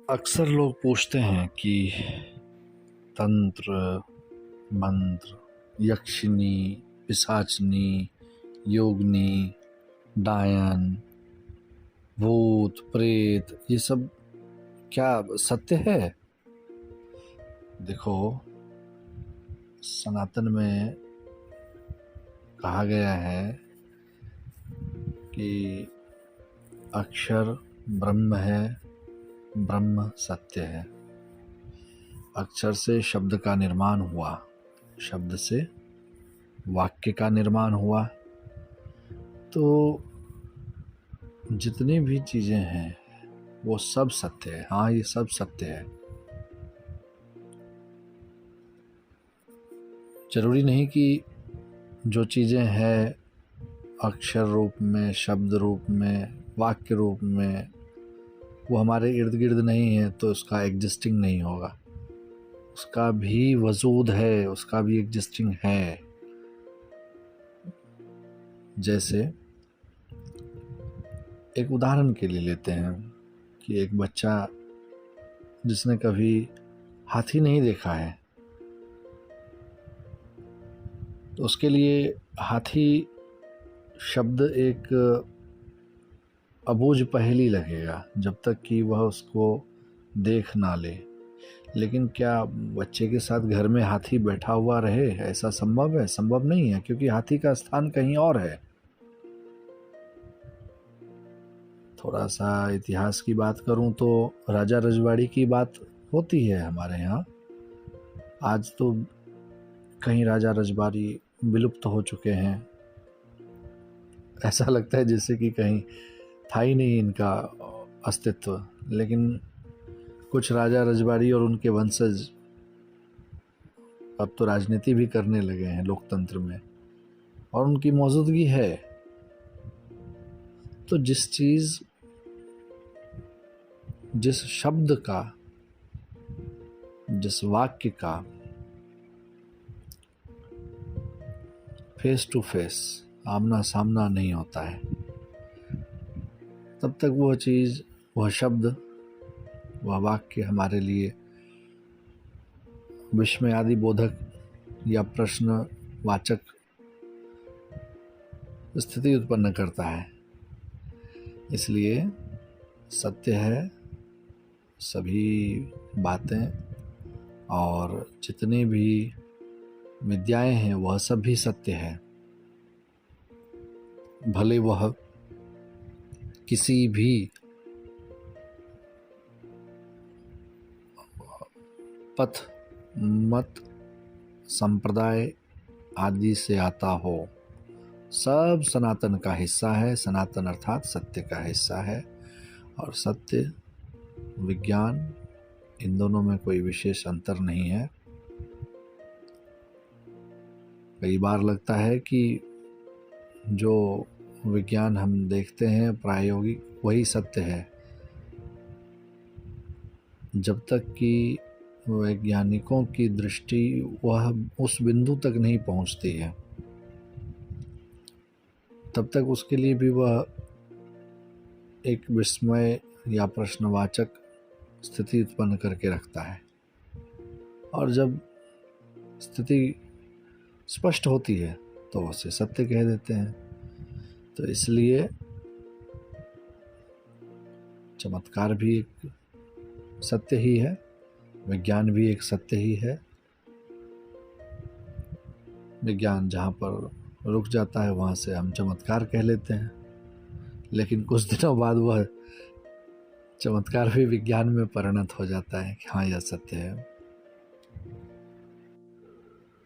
अक्सर लोग पूछते हैं कि तंत्र, मंत्र, यक्षिनी, पिशाचनी, योगिनी, डायन, भूत, प्रेत ये सब क्या सत्य है? देखो, सनातन में कहा गया है कि अक्षर ब्रह्म है, ब्रह्म सत्य है। अक्षर से शब्द का निर्माण हुआ, शब्द से वाक्य का निर्माण हुआ। तो जितनी भी चीज़ें हैं वो सब सत्य है। हाँ, ये सब सत्य है। जरूरी नहीं कि जो चीज़ें हैं अक्षर रूप में, शब्द रूप में, वाक्य रूप में, वो हमारे इर्द गिर्द नहीं है तो उसका एग्जिस्टिंग नहीं होगा। उसका भी वजूद है, उसका भी एग्जिस्टिंग है। जैसे एक उदाहरण के लिए लेते हैं कि एक बच्चा जिसने कभी हाथी नहीं देखा है, तो उसके लिए हाथी शब्द एक अबूझ पहेली लगेगा जब तक कि वह उसको देख ना ले। लेकिन क्या बच्चे के साथ घर में हाथी बैठा हुआ रहे, ऐसा संभव है? संभव नहीं है, क्योंकि हाथी का स्थान कहीं और है। थोड़ा सा इतिहास की बात करूं तो राजा रजवाड़ी की बात होती है हमारे यहाँ। आज तो कहीं राजा रजवाड़ी विलुप्त हो चुके हैं। ऐसा लगता है जैसे कि कहीं था ही नहीं इनका अस्तित्व। लेकिन कुछ राजा रजवाड़ी और उनके वंशज अब तो राजनीति भी करने लगे हैं लोकतंत्र में, और उनकी मौजूदगी है। तो जिस शब्द का, जिस वाक्य का फेस टू फेस, आमना सामना नहीं होता है, तब तक वह चीज़, वह शब्द, वह वाक्य हमारे लिए विस्मयादि बोधक या प्रश्नवाचक स्थिति उत्पन्न करता है। इसलिए सत्य है सभी बातें, और जितनी भी विद्याएं हैं वह सब भी सत्य है। भले वह किसी भी पथ, मत, संप्रदाय आदि से आता हो, सब सनातन का हिस्सा है। सनातन अर्थात सत्य का हिस्सा है। और सत्य, विज्ञान, इन दोनों में कोई विशेष अंतर नहीं है। कई बार लगता है कि जो विज्ञान हम देखते हैं प्रायोगिक, वही सत्य है, जब तक कि वैज्ञानिकों की दृष्टि वह उस बिंदु तक नहीं पहुंचती है, तब तक उसके लिए भी वह एक विस्मय या प्रश्नवाचक स्थिति उत्पन्न करके रखता है। और जब स्थिति स्पष्ट होती है तो उसे सत्य कह देते हैं। तो इसलिए चमत्कार भी एक सत्य ही है, विज्ञान भी एक सत्य ही है। विज्ञान जहाँ पर रुक जाता है वहाँ से हम चमत्कार कह लेते हैं, लेकिन कुछ दिनों बाद वह चमत्कार भी विज्ञान में परिणत हो जाता है कि हाँ, यह सत्य है।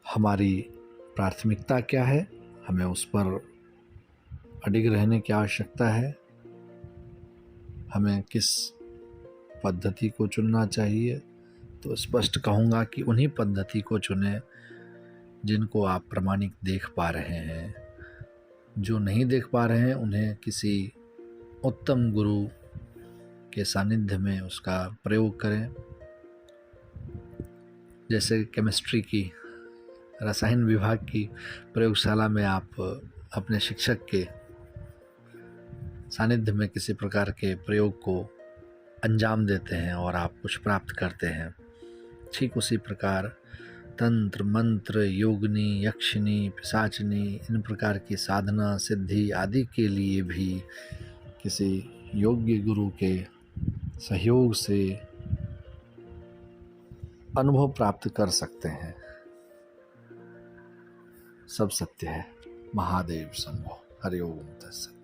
हमारी प्राथमिकता क्या है, हमें उस पर अडिग रहने की आवश्यकता है। हमें किस पद्धति को चुनना चाहिए, तो स्पष्ट कहूँगा कि उन्हीं पद्धति को चुनें जिनको आप प्रामाणिक देख पा रहे हैं। जो नहीं देख पा रहे हैं उन्हें किसी उत्तम गुरु के सानिध्य में उसका प्रयोग करें। जैसे केमिस्ट्री की, रसायन विभाग की प्रयोगशाला में आप अपने शिक्षक के सानिध्य में किसी प्रकार के प्रयोग को अंजाम देते हैं और आप कुछ प्राप्त करते हैं। ठीक उसी प्रकार तंत्र मंत्र, योगिनी, यक्षिनी, पिशाचिनी, इन प्रकार की साधना सिद्धि आदि के लिए भी किसी योग्य गुरु के सहयोग से अनुभव प्राप्त कर सकते हैं। सब सत्य है। महादेव शंभो। हरि ओम तत्सत।